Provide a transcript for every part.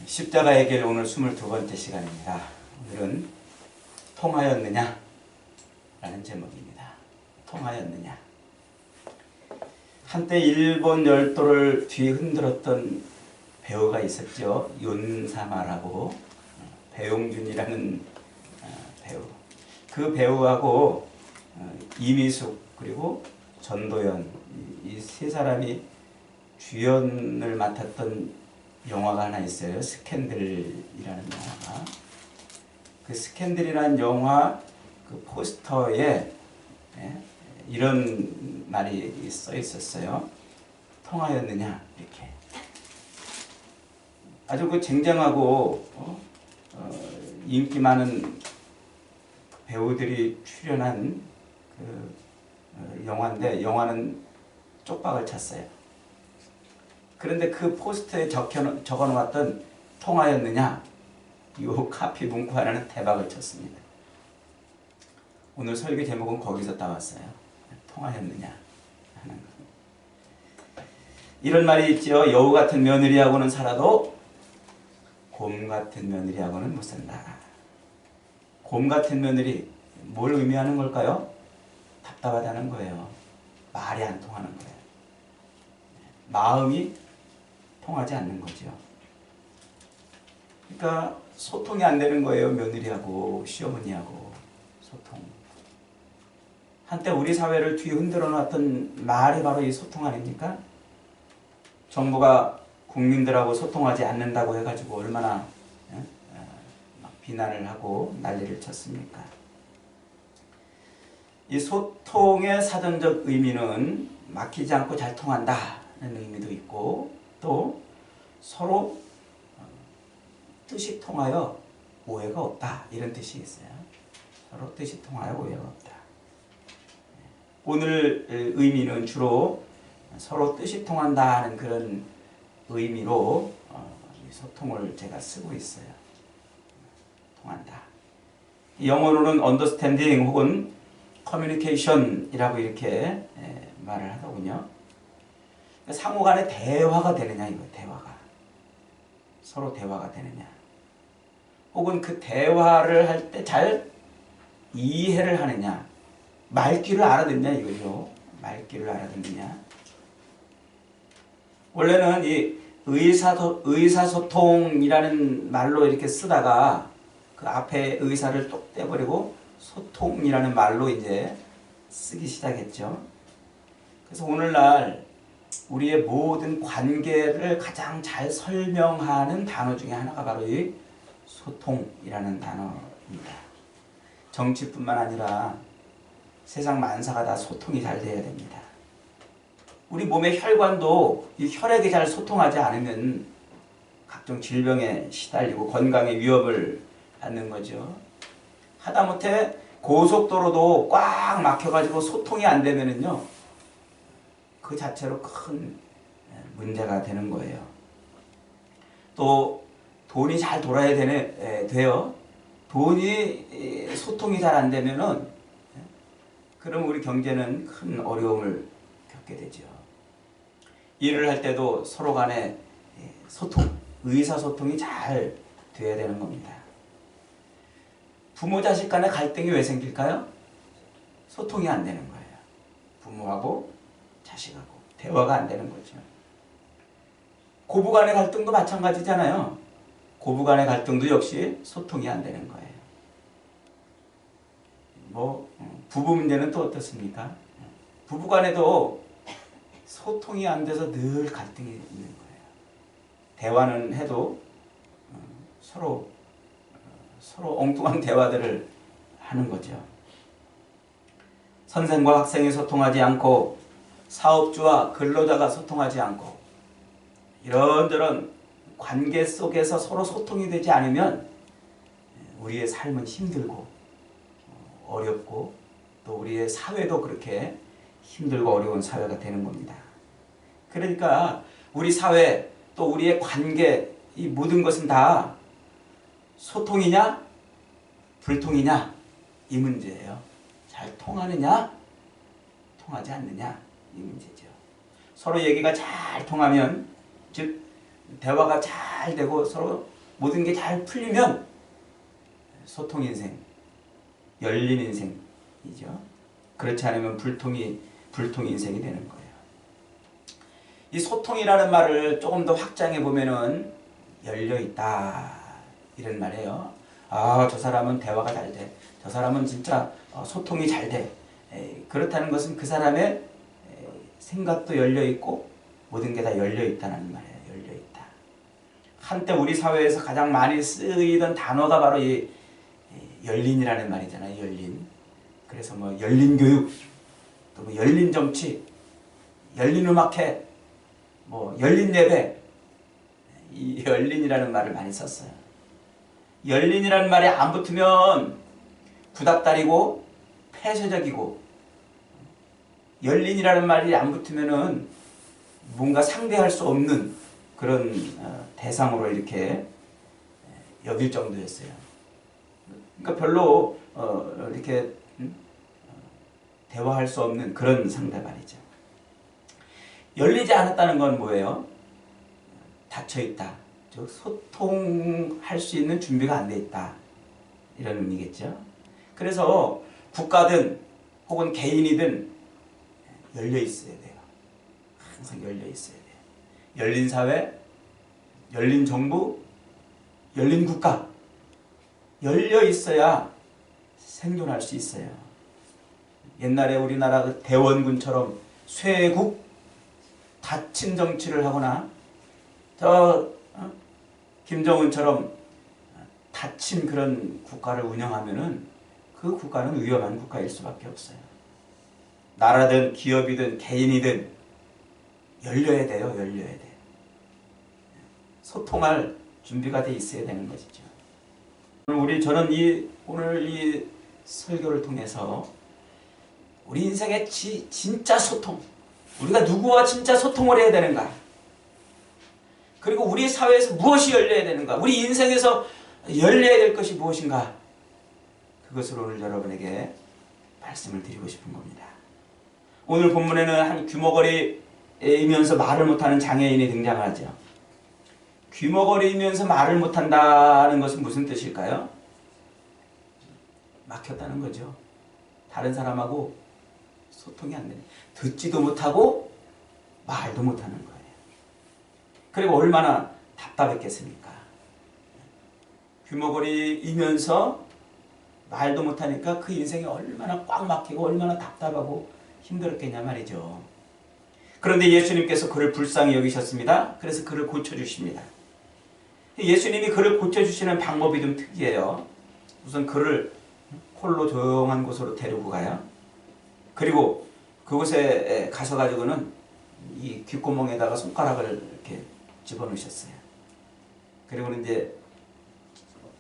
십자가의 길 오늘 22번째 시간입니다. 오늘은 통하였느냐? 라는 제목입니다. 통하였느냐? 한때 일본 열도를 뒤흔들었던 배우가 있었죠. 윤사마라고 배용준이라는 배우. 그 배우하고 이미숙 그리고 전도연 이 세 사람이 주연을 맡았던 영화가 하나 있어요. 스캔들이라는 영화가. 그 스캔들이라는 영화 그 포스터에 이런 말이 써 있었어요. 통하였느냐 이렇게. 아주 그 쟁쟁하고 인기 많은 배우들이 출연한 그 영화인데 영화는 쪽박을 쳤어요. 그런데 그 포스터에 적어놓았던 통하였느냐 이 카피 문구 하나는 대박을 쳤습니다. 오늘 설교 제목은 거기서 따왔어요. 통하였느냐 하는 거. 이런 말이 있죠. 여우 같은 며느리하고는 살아도 곰 같은 며느리하고는 못 산다. 곰 같은 며느리 뭘 의미하는 걸까요? 답답하다는 거예요. 말이 안 통하는 거예요. 마음이 통하지 않는 거죠. 그러니까 소통이 안 되는 거예요. 며느리하고 시어머니하고 소통. 한때 우리 사회를 뒤흔들어 놨던 말이 바로 이 소통 아닙니까? 정부가 국민들하고 소통하지 않는다고 해가지고 얼마나 막 비난을 하고 난리를 쳤습니까? 이 소통의 사전적 의미는 막히지 않고 잘 통한다는 의미도 있고 또 서로 뜻이 통하여 오해가 없다 이런 뜻이 있어요. 서로 뜻이 통하여 오해가 없다. 오늘 의미는 주로 서로 뜻이 통한다는 그런 의미로 소통을 제가 쓰고 있어요. 통한다. 영어로는 understanding 혹은 communication이라고 이렇게 말을 하더군요. 상호 간에 대화가 되느냐 이거 대화가. 서로 대화가 되느냐. 혹은 그 대화를 할 때 잘 이해를 하느냐. 말귀를 알아듣냐 이거죠. 말귀를 알아듣느냐. 원래는 이 의사소통이라는 말로 이렇게 쓰다가 그 앞에 의사를 뚝 떼버리고 소통이라는 말로 이제 쓰기 시작했죠. 그래서 오늘날 우리의 모든 관계를 가장 잘 설명하는 단어 중에 하나가 바로 이 소통이라는 단어입니다. 정치뿐만 아니라 세상 만사가 다 소통이 잘 돼야 됩니다. 우리 몸의 혈관도 이 혈액이 잘 소통하지 않으면 각종 질병에 시달리고 건강에 위협을 받는 거죠. 하다못해 고속도로도 꽉 막혀가지고 소통이 안 되면은요, 그 자체로 큰 문제가 되는 거예요. 또 돈이 잘 돌아야 돼요. 돈이 소통이 잘 안 되면은 그럼 우리 경제는 큰 어려움을 겪게 되죠. 일을 할 때도 서로 간에 소통, 의사소통이 잘 돼야 되는 겁니다. 부모 자식 간의 갈등이 왜 생길까요? 소통이 안 되는 거예요. 부모하고 자식하고 대화가 안 되는 거죠. 고부 간의 갈등도 마찬가지잖아요. 고부 간의 갈등도 역시 소통이 안 되는 거예요. 부부 문제는 또 어떻습니까? 부부 간에도 소통이 안 돼서 늘 갈등이 있는 거예요. 대화는 해도 서로 엉뚱한 대화들을 하는 거죠. 선생과 학생이 소통하지 않고 사업주와 근로자가 소통하지 않고 이런저런 관계 속에서 서로 소통이 되지 않으면 우리의 삶은 힘들고 어렵고 또 우리의 사회도 그렇게 힘들고 어려운 사회가 되는 겁니다. 그러니까 우리 사회 또 우리의 관계 이 모든 것은 다 소통이냐 불통이냐 이 문제예요. 잘 통하느냐 통하지 않느냐 이 문제죠. 서로 얘기가 잘 통하면 즉 대화가 잘 되고 서로 모든 게 잘 풀리면 소통 인생, 열린 인생이죠. 그렇지 않으면 불통 인생이 되는 거예요. 이 소통이라는 말을 조금 더 확장해 보면은 열려 있다 이런 말이에요. 아, 저 사람은 대화가 잘 돼. 저 사람은 진짜 소통이 잘 돼. 그렇다는 것은 그 사람의 생각도 열려 있고 모든 게 다 열려 있다는 말이에요. 열려 있다. 한때 우리 사회에서 가장 많이 쓰이던 단어가 바로 이 열린이라는 말이잖아요. 열린. 그래서 뭐 열린 교육, 또 뭐 열린 정치, 열린 음악회, 뭐 열린 예배, 이 열린이라는 말을 많이 썼어요. 열린이라는 말이 안 붙으면 구닥다리고 폐쇄적이고, 열린이라는 말이 안 붙으면은 뭔가 상대할 수 없는 그런 대상으로 이렇게 여길 정도였어요. 그러니까 별로 이렇게 대화할 수 없는 그런 상대 말이죠. 열리지 않았다는 건 뭐예요? 닫혀있다. 즉 소통할 수 있는 준비가 안 돼 있다. 이런 의미겠죠. 그래서 국가든 혹은 개인이든 열려 있어야 돼요. 항상 열려 있어야 돼요. 열린 사회, 열린 정부, 열린 국가. 열려 있어야 생존할 수 있어요. 옛날에 우리나라 대원군처럼 쇄국, 닫힌 정치를 하거나 김정은처럼 닫힌 그런 국가를 운영하면은 그 국가는 위험한 국가일 수밖에 없어요. 나라든 기업이든 개인이든 열려야 돼요. 열려야 돼요. 소통할 준비가 돼 있어야 되는 것이죠. 저는 오늘 이 설교를 통해서 우리 인생의 진짜 소통, 우리가 누구와 진짜 소통을 해야 되는가, 그리고 우리 사회에서 무엇이 열려야 되는가, 우리 인생에서 열려야 될 것이 무엇인가, 그것을 오늘 여러분에게 말씀을 드리고 싶은 겁니다. 오늘 본문에는 한 귀머거리이면서 말을 못하는 장애인이 등장하죠. 귀머거리이면서 말을 못한다는 것은 무슨 뜻일까요? 막혔다는 거죠. 다른 사람하고 소통이 안 되네. 듣지도 못하고 말도 못하는 거예요. 그리고 얼마나 답답했겠습니까? 귀머거리이면서 말도 못하니까 그 인생이 얼마나 꽉 막히고 얼마나 답답하고 힘들었겠냐 말이죠. 그런데 예수님께서 그를 불쌍히 여기셨습니다. 그래서 그를 고쳐주십니다. 예수님이 그를 고쳐주시는 방법이 좀 특이해요. 우선 그를 홀로 조용한 곳으로 데리고 가요. 그리고 그곳에 가셔가지고는 이 귓구멍에다가 손가락을 이렇게 집어넣으셨어요. 그리고는 이제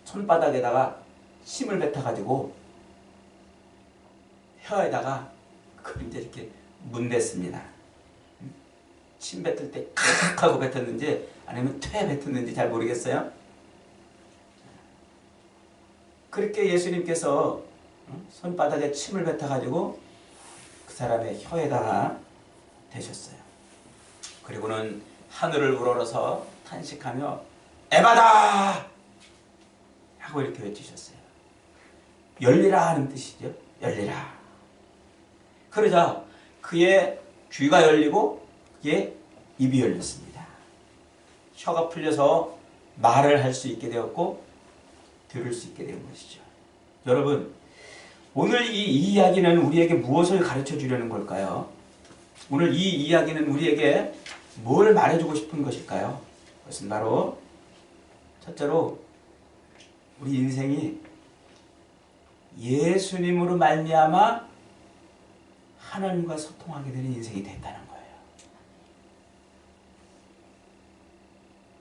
손바닥에다가 침을 뱉어가지고 혀에다가 그걸 이제 이렇게 문댔습니다. 침 뱉을 때 칵 하고 뱉었는지 아니면 퇴 뱉었는지 잘 모르겠어요. 그렇게 예수님께서 손바닥에 침을 뱉어가지고 그 사람의 혀에다가 대셨어요. 그리고는 하늘을 우러러서 탄식하며 에바다! 하고 이렇게 외치셨어요. 열리라 하는 뜻이죠. 열리라. 그러자 그의 귀가 열리고 그의 입이 열렸습니다. 혀가 풀려서 말을 할 수 있게 되었고 들을 수 있게 된 것이죠. 여러분, 오늘 이 이야기는 우리에게 무엇을 가르쳐 주려는 걸까요? 오늘 이 이야기는 우리에게 뭘 말해주고 싶은 것일까요? 그것은 바로 첫째로 우리 인생이 예수님으로 말미암아 하나님과 소통하게 되는 인생이 됐다는 거예요.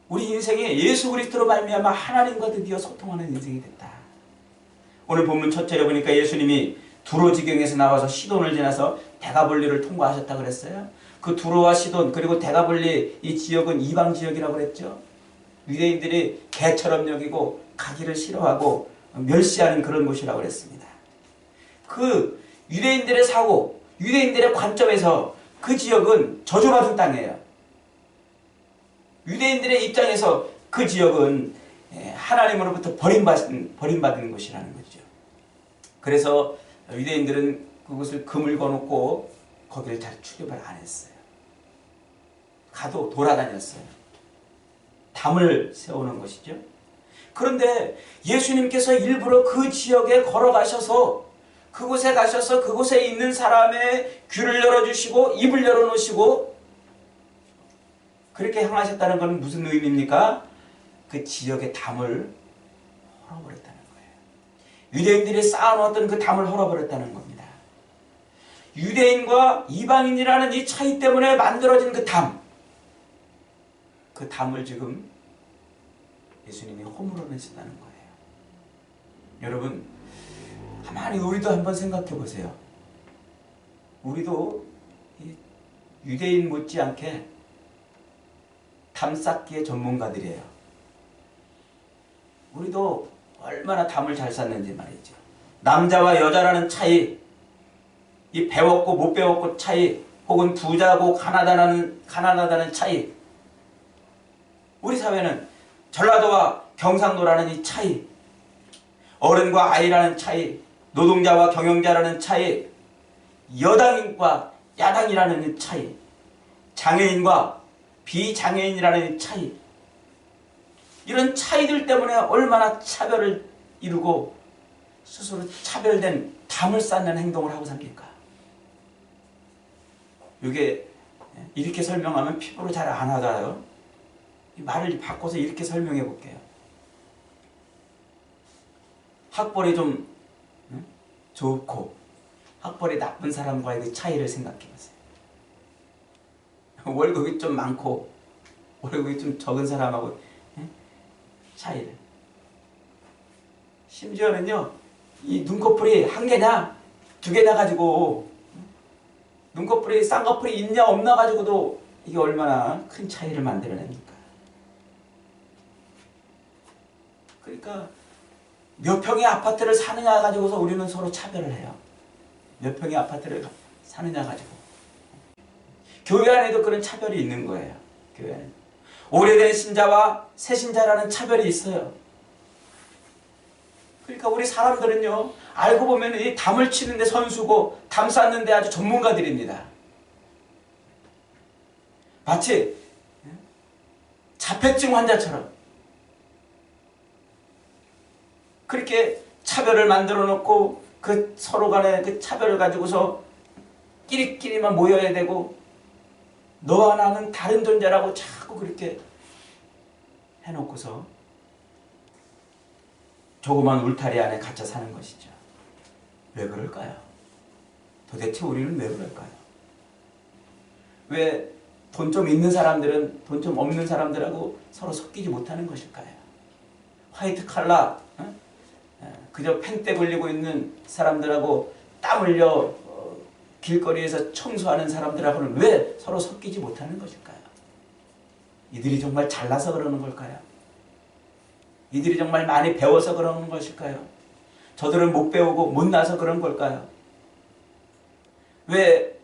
우리 인생이 예수 그리스도로 말미암아 하나님과 드디어 소통하는 인생이 됐다. 오늘 본문 첫째로 보니까 예수님이 두로 지경에서 나와서 시돈을 지나서 대가볼리를 통과하셨다 그랬어요. 그 두로와 시돈 그리고 대가볼리 이 지역은 이방 지역이라고 그랬죠. 유대인들이 개처럼 여기고 가기를 싫어하고 멸시하는 그런 곳이라고 그랬습니다. 그 유대인들의 사고, 유대인들의 관점에서 그 지역은 저주받은 땅이에요. 유대인들의 입장에서 그 지역은 하나님으로부터 버림받은 곳이라는 거죠. 그래서 유대인들은 그곳을 금을 거놓고 거기를 잘 출입을 안 했어요. 가도 돌아다녔어요. 담을 세우는 것이죠. 그런데 예수님께서 일부러 그 지역에 걸어가셔서 그곳에 가셔서 그곳에 있는 사람의 귀를 열어주시고 입을 열어놓으시고 그렇게 향하셨다는 것은 무슨 의미입니까? 그 지역의 담을 헐어버렸다는 거예요. 유대인들이 쌓아놓았던 그 담을 헐어버렸다는 겁니다. 유대인과 이방인이라는 이 차이 때문에 만들어진 그 담을 지금 예수님이 허물어내신다는 거예요. 여러분, 가만히 우리도 한번 생각해 보세요. 우리도 유대인 못지않게 담 쌓기의 전문가들이에요. 우리도 얼마나 담을 잘 쌓는지 말이죠. 남자와 여자라는 차이, 이 배웠고 못 배웠고 차이, 혹은 부자고 가난하다는 차이, 우리 사회는 전라도와 경상도라는 이 차이, 어른과 아이라는 차이, 노동자와 경영자라는 차이, 여당인과 야당이라는 차이, 장애인과 비장애인이라는 차이, 이런 차이들 때문에 얼마나 차별을 이루고 스스로 차별된 담을 쌓는 행동을 하고 삽니까? 이게 이렇게 설명하면 피부로 잘 안 와닿아요. 말을 바꿔서 이렇게 설명해 볼게요. 학벌이 좀 좋고 학벌이 나쁜 사람과의 그 차이를 생각해 보세요. 월급이 좀 많고 월급이 좀 적은 사람하고 차이를. 심지어는요, 이 눈꺼풀이 한 개나 두 개나 가지고 눈꺼풀이 쌍꺼풀이 있냐 없나 가지고도 이게 얼마나 큰 차이를 만들어냅니까? 그러니까 몇 평의 아파트를 사느냐 가지고서 우리는 서로 차별을 해요. 몇 평의 아파트를 사느냐 가지고. 교회 안에도 그런 차별이 있는 거예요. 교회 안에. 오래된 신자와 새 신자라는 차별이 있어요. 그러니까 우리 사람들은요, 알고 보면 이 담을 치는데 선수고 담 쌓는데 아주 전문가들입니다. 마치 자폐증 환자처럼 그렇게 차별을 만들어 놓고 그 서로 간에 그 차별을 가지고서 끼리끼리만 모여야 되고 너와 나는 다른 존재라고 자꾸 그렇게 해놓고서 조그만 울타리 안에 갇혀 사는 것이죠. 왜 그럴까요? 도대체 우리는 왜 그럴까요? 왜 돈 좀 있는 사람들은 돈 좀 없는 사람들하고 서로 섞이지 못하는 것일까요? 화이트 칼라, 그저 펜대 걸리고 있는 사람들하고 땀 흘려 길거리에서 청소하는 사람들하고는 왜 서로 섞이지 못하는 것일까요? 이들이 정말 잘나서 그러는 걸까요? 이들이 정말 많이 배워서 그러는 것일까요? 저들은 못 배우고 못나서 그런 걸까요? 왜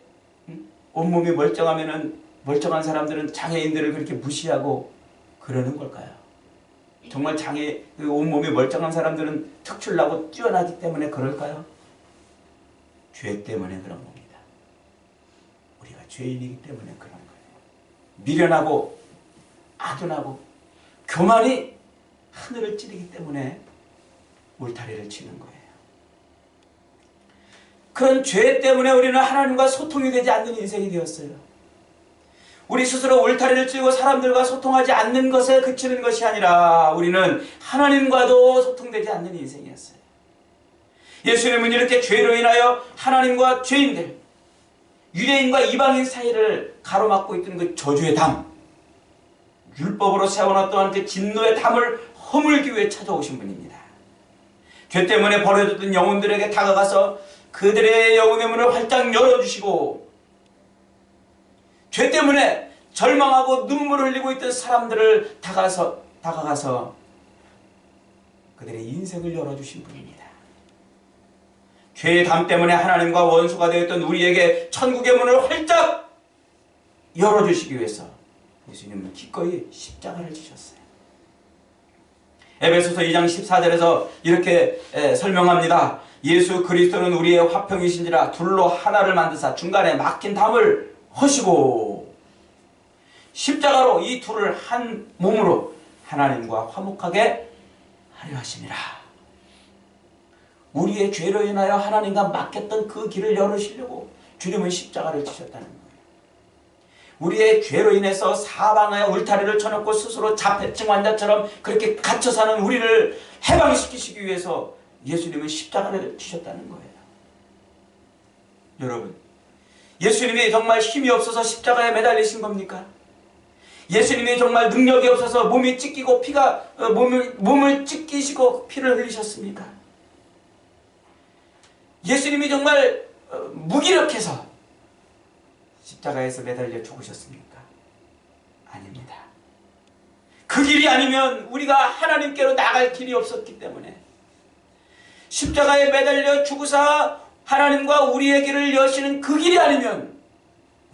온몸이 멀쩡하면은 멀쩡한 사람들은 장애인들을 그렇게 무시하고 그러는 걸까요? 정말 온몸이 멀쩡한 사람들은 특출나고 뛰어나기 때문에 그럴까요? 죄 때문에 그런 겁니다. 우리가 죄인이기 때문에 그런 거예요. 미련하고 아둔하고 교만이 하늘을 찌르기 때문에 울타리를 치는 거예요. 그런 죄 때문에 우리는 하나님과 소통이 되지 않는 인생이 되었어요. 우리 스스로 울타리를 찌르고 사람들과 소통하지 않는 것에 그치는 것이 아니라 우리는 하나님과도 소통되지 않는 인생이었어요. 예수님은 이렇게 죄로 인하여 하나님과 죄인들, 유대인과 이방인 사이를 가로막고 있던 그 저주의 담, 율법으로 세워놨던 그 진노의 담을 허물기 위해 찾아오신 분입니다. 죄 때문에 버려졌던 영혼들에게 다가가서 그들의 영혼의 문을 활짝 열어주시고, 죄 때문에 절망하고 눈물을 흘리고 있던 사람들을 다가가서 그들의 인생을 열어주신 분입니다. 죄의 담 때문에 하나님과 원수가 되었던 우리에게 천국의 문을 활짝 열어주시기 위해서 예수님은 기꺼이 십자가를 지셨어요. 에베소서 2장 14절에서 이렇게 설명합니다. 예수 그리스도는 우리의 화평이신지라 둘로 하나를 만드사 중간에 막힌 담을 허시고 십자가로 이 둘을 한 몸으로 하나님과 화목하게 하려 하심이라. 우리의 죄로 인하여 하나님과 막혔던 그 길을 열으시려고 주님은 십자가를 지셨다는 거예요. 우리의 죄로 인해서 사방에 울타리를 쳐놓고 스스로 자폐증 환자처럼 그렇게 갇혀 사는 우리를 해방시키시기 위해서 예수님은 십자가를 지셨다는 거예요. 여러분, 예수님이 정말 힘이 없어서 십자가에 매달리신 겁니까? 예수님이 정말 능력이 없어서 몸이 찢기고 몸을 찢기시고 피를 흘리셨습니까? 예수님이 정말 무기력해서 십자가에서 매달려 죽으셨습니까? 아닙니다. 그 길이 아니면 우리가 하나님께로 나갈 길이 없었기 때문에 십자가에 매달려 죽으사 하나님과 우리의 길을 여시는 그 길이 아니면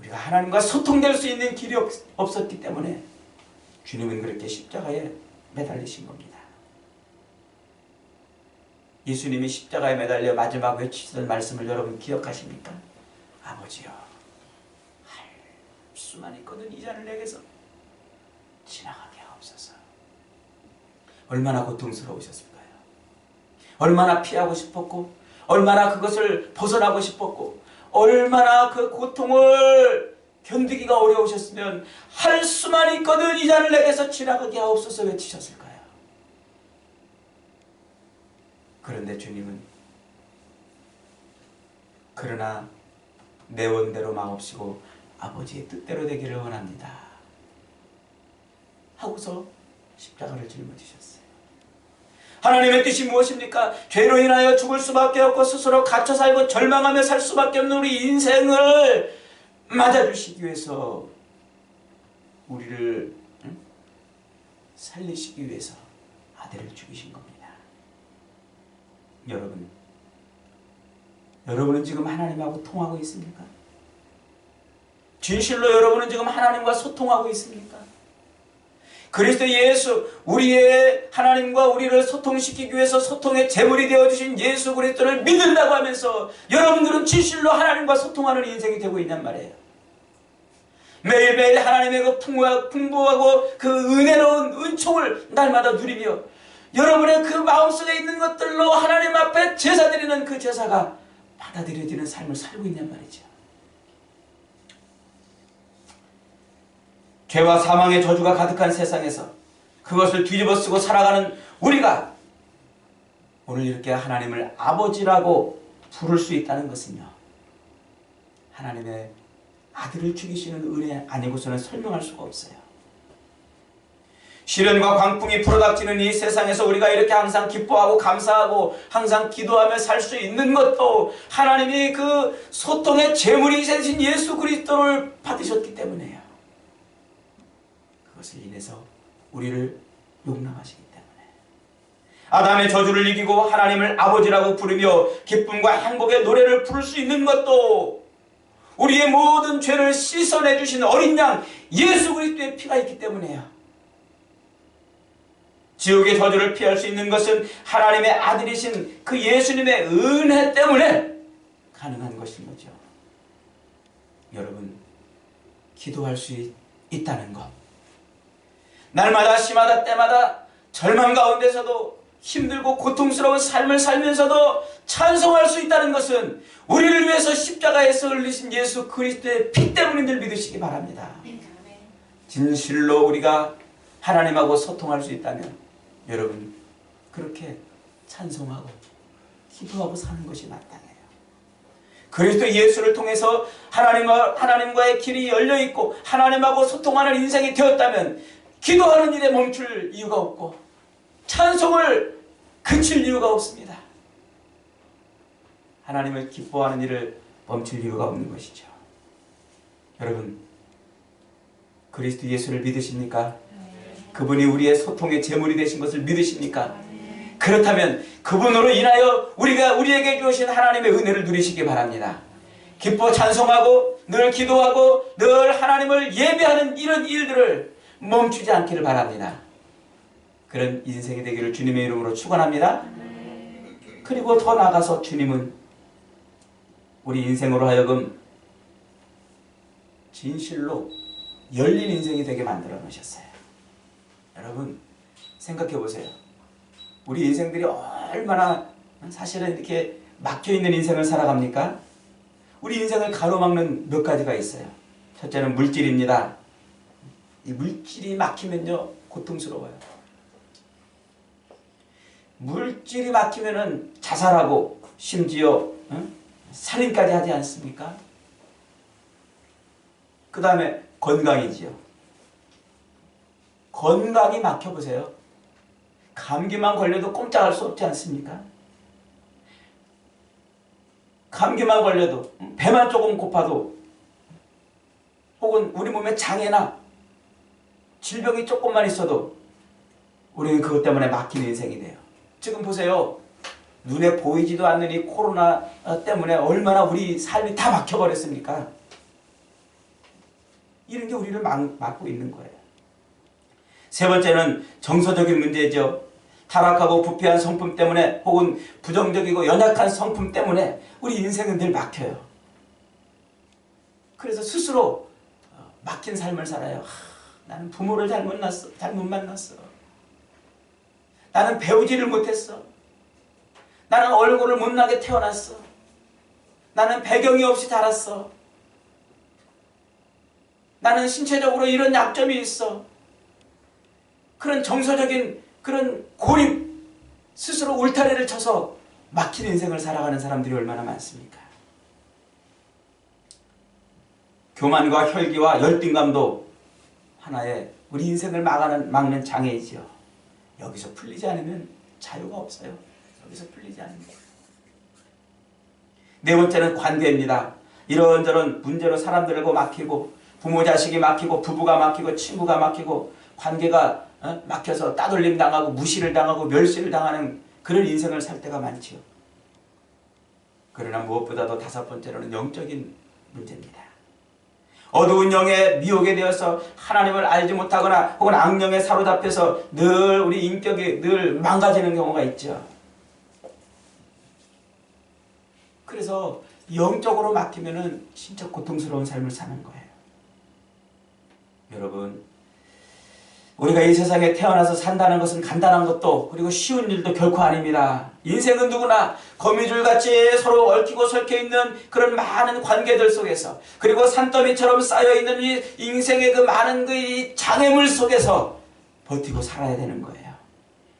우리가 하나님과 소통될 수 있는 길이 없었기 때문에 주님은 그렇게 십자가에 매달리신 겁니다. 예수님이 십자가에 매달려 마지막 외치시던 말씀을 여러분 기억하십니까? 아버지여, 할 수만 있거든 이 잔을 내게서 지나가게 하옵소서. 얼마나 고통스러우셨을까요? 얼마나 피하고 싶었고, 얼마나 그것을 벗어나고 싶었고, 얼마나 그 고통을 견디기가 어려우셨으면 할 수만 있거든 이 잔을 내게서 지나가게 하옵소서 외치셨을까요? 그런데 주님은 그러나 내 원대로 마옵시고 아버지의 뜻대로 되기를 원합니다 하고서 십자가를 짊어지셨어요. 하나님의 뜻이 무엇입니까? 죄로 인하여 죽을 수밖에 없고 스스로 갇혀 살고 절망하며 살 수밖에 없는 우리 인생을 맞아주시기 위해서 우리를 살리시기 위해서 아들을 죽이신 겁니다. 여러분은 지금 하나님하고 통하고 있습니까? 진실로 여러분은 지금 하나님과 소통하고 있습니까? 그리스도 예수, 우리의 하나님과 우리를 소통시키기 위해서 소통의 제물이 되어주신 예수 그리스도를 믿는다고 하면서 여러분들은 진실로 하나님과 소통하는 인생이 되고 있냔 말이에요. 매일매일 하나님의 그 풍부하고 그 은혜로운 은총을 날마다 누리며 여러분의 그 마음속에 있는 것들로 하나님 앞에 제사 드리는 그 제사가 받아들여지는 삶을 살고 있냔 말이죠. 죄와 사망의 저주가 가득한 세상에서 그것을 뒤집어쓰고 살아가는 우리가 오늘 이렇게 하나님을 아버지라고 부를 수 있다는 것은요, 하나님의 아들을 죽이시는 은혜 아니고서는 설명할 수가 없어요. 시련과 광풍이 불어닥치는 이 세상에서 우리가 이렇게 항상 기뻐하고 감사하고 항상 기도하며 살 수 있는 것도 하나님이 그 소통의 제물이 되신 예수 그리스도를 받으셨기 때문에요. 그것을 인해서 우리를 용납하시기 때문에 아담의 저주를 이기고 하나님을 아버지라고 부르며 기쁨과 행복의 노래를 부를 수 있는 것도 우리의 모든 죄를 씻어내 주신 어린 양 예수 그리스도의 피가 있기 때문에요. 지옥의 저주를 피할 수 있는 것은 하나님의 아들이신 그 예수님의 은혜 때문에 가능한 것인 거죠. 여러분, 기도할 수 있다는 것, 날마다 시마다 때마다 절망 가운데서도 힘들고 고통스러운 삶을 살면서도 찬송할 수 있다는 것은 우리를 위해서 십자가에서 흘리신 예수 그리스도의 피 때문인 줄 믿으시기 바랍니다. 진실로 우리가 하나님하고 소통할 수 있다면 여러분 그렇게 찬송하고 기도하고 사는 것이 마땅해요. 그리스도 예수를 통해서 하나님과의 길이 열려있고 하나님하고 소통하는 인생이 되었다면 기도하는 일에 멈출 이유가 없고 찬송을 그칠 이유가 없습니다. 하나님을 기뻐하는 일을 멈출 이유가 없는 것이죠. 여러분, 그리스도 예수를 믿으십니까? 그분이 우리의 소통의 제물이 되신 것을 믿으십니까? 그렇다면 그분으로 인하여 우리에게 주신 하나님의 은혜를 누리시기 바랍니다. 기뻐 찬송하고 늘 기도하고 늘 하나님을 예배하는 이런 일들을 멈추지 않기를 바랍니다. 그런 인생이 되기를 주님의 이름으로 축원합니다. 그리고 더 나아가서 주님은 우리 인생으로 하여금 진실로 열린 인생이 되게 만들어 놓으셨어요. 여러분 생각해 보세요. 우리 인생들이 얼마나 사실은 이렇게 막혀있는 인생을 살아갑니까? 우리 인생을 가로막는 몇 가지가 있어요. 첫째는 물질입니다. 이 물질이 막히면요 고통스러워요. 물질이 막히면은 자살하고 심지어 살인까지 하지 않습니까? 그 다음에 건강이지요. 건강이 막혀보세요. 감기만 걸려도 꼼짝할 수 없지 않습니까? 감기만 걸려도 배만 조금 고파도 혹은 우리 몸에 장애나 질병이 조금만 있어도 우리는 그것 때문에 막히는 인생이 돼요. 지금 보세요. 눈에 보이지도 않는 이 코로나 때문에 얼마나 우리 삶이 다 막혀버렸습니까? 이런 게 우리를 막고 있는 거예요. 세 번째는 정서적인 문제죠. 타락하고 부패한 성품 때문에 혹은 부정적이고 연약한 성품 때문에 우리 인생은 늘 막혀요. 그래서 스스로 막힌 삶을 살아요. 나는 부모를 잘못 만났어. 나는 배우지를 못했어. 나는 얼굴을 못나게 태어났어. 나는 배경이 없이 자랐어. 나는 신체적으로 이런 약점이 있어. 그런 정서적인 그런 고립, 스스로 울타리를 쳐서 막힌 인생을 살아가는 사람들이 얼마나 많습니까? 교만과 혈기와 열등감도 하나의 우리 인생을 막는 장애이죠. 여기서 풀리지 않으면 자유가 없어요. 여기서 풀리지 않으면. 네 번째는 관계입니다. 이런저런 문제로 사람들과 막히고 부모 자식이 막히고 부부가 막히고 친구가 막히고 관계가 막혀서 따돌림 당하고 무시를 당하고 멸시를 당하는 그런 인생을 살 때가 많지요. 그러나 무엇보다도 다섯 번째로는 영적인 문제입니다. 어두운 영의 미혹에 되어서 하나님을 알지 못하거나 혹은 악령에 사로잡혀서 늘 우리 인격이 늘 망가지는 경우가 있죠. 그래서 영적으로 막히면은 진짜 고통스러운 삶을 사는 거예요. 여러분, 우리가 이 세상에 태어나서 산다는 것은 간단한 것도 그리고 쉬운 일도 결코 아닙니다. 인생은 누구나 거미줄같이 서로 얽히고 설켜 있는 그런 많은 관계들 속에서 그리고 산더미처럼 쌓여있는 이 인생의 그 많은 그 이 장애물 속에서 버티고 살아야 되는 거예요.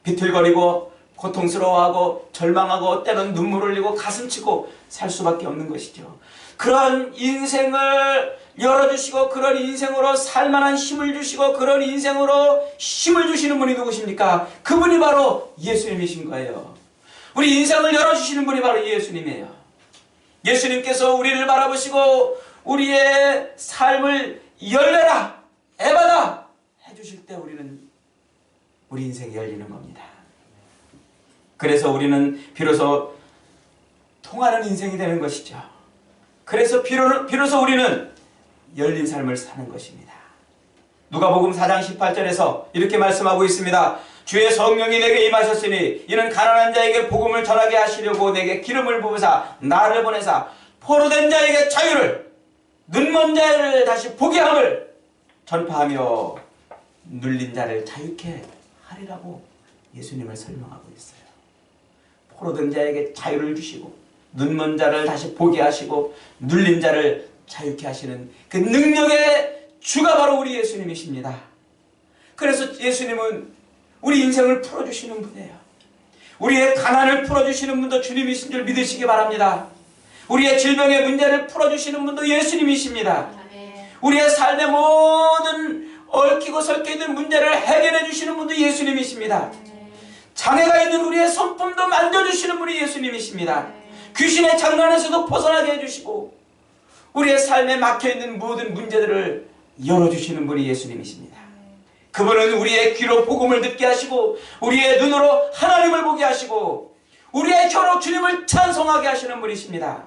비틀거리고 고통스러워하고 절망하고 때론 눈물을 흘리고 가슴치고 살 수밖에 없는 것이죠. 그런 인생을 열어주시고 그런 인생으로 살만한 힘을 주시고 그런 인생으로 힘을 주시는 분이 누구십니까? 그분이 바로 예수님이신 거예요. 우리 인생을 열어주시는 분이 바로 예수님이에요. 예수님께서 우리를 바라보시고 우리의 삶을 열려라, 에바다 해주실 때 우리는 우리 인생이 열리는 겁니다. 그래서 우리는 비로소 통하는 인생이 되는 것이죠. 그래서 비로소 우리는 열린 삶을 사는 것입니다. 누가복음 4장 18절에서 이렇게 말씀하고 있습니다. 주의 성령이 내게 임하셨으니 이는 가난한 자에게 복음을 전하게 하시려고 내게 기름을 부으사 나를 보내사 포로된 자에게 자유를 눈먼 자를 다시 보게 함을 전파하며 눌린 자를 자유케 하리라고 예수님을 설명하고 있어요. 포로된 자에게 자유를 주시고 눈먼 자를 다시 보게 하시고 눌린 자를 자유케 하시는 그 능력의 주가 바로 우리 예수님이십니다. 그래서 예수님은 우리 인생을 풀어주시는 분이에요. 우리의 가난을 풀어주시는 분도 주님이신 줄 믿으시기 바랍니다. 우리의 질병의 문제를 풀어주시는 분도 예수님이십니다. 우리의 삶의 모든 얽히고 설켜 있는 문제를 해결해 주시는 분도 예수님이십니다. 장애가 있는 우리의 성품도 만져주시는 분이 예수님이십니다. 귀신의 장난에서도 벗어나게 해주시고 우리의 삶에 막혀있는 모든 문제들을 열어주시는 분이 예수님이십니다. 그분은 우리의 귀로 복음을 듣게 하시고 우리의 눈으로 하나님을 보게 하시고 우리의 혀로 주님을 찬송하게 하시는 분이십니다.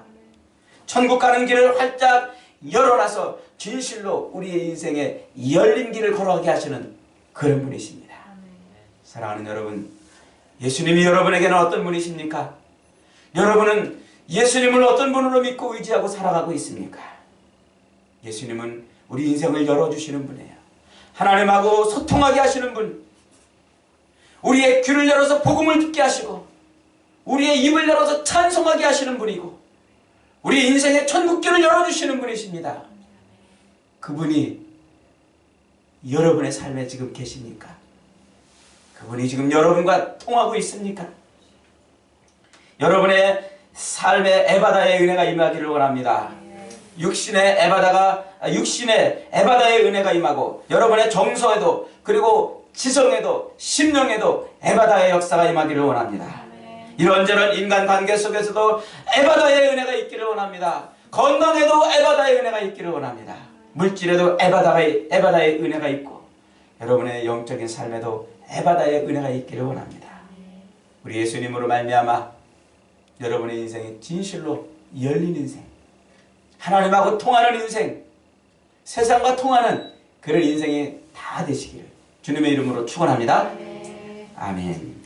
천국 가는 길을 활짝 열어놔서 진실로 우리의 인생에 열린 길을 걸어가게 하시는 그런 분이십니다. 사랑하는 여러분, 예수님이 여러분에게는 어떤 분이십니까? 여러분은 예수님을 어떤 분으로 믿고 의지하고 살아가고 있습니까? 예수님은 우리 인생을 열어주시는 분이에요. 하나님하고 소통하게 하시는 분, 우리의 귀를 열어서 복음을 듣게 하시고 우리의 입을 열어서 찬송하게 하시는 분이고 우리 인생의 천국길을 열어주시는 분이십니다. 그분이 여러분의 삶에 지금 계십니까? 그분이 지금 여러분과 통하고 있습니까? 여러분의 삶에 에바다의 은혜가 임하기를 원합니다. 육신의 에바다의 은혜가 임하고 여러분의 정서에도 그리고 지성에도 심령에도 에바다의 역사가 임하기를 원합니다. 이런저런 인간관계 속에서도 에바다의 은혜가 있기를 원합니다. 건강에도 에바다의 은혜가 있기를 원합니다. 물질에도 에바다의 은혜가 있고 여러분의 영적인 삶에도 에바다의 은혜가 있기를 원합니다. 우리 예수님으로 말미암아 여러분의 인생이 진실로 열린 인생, 하나님하고 통하는 인생, 세상과 통하는 그런 인생이 다 되시기를 주님의 이름으로 축원합니다. 아멘.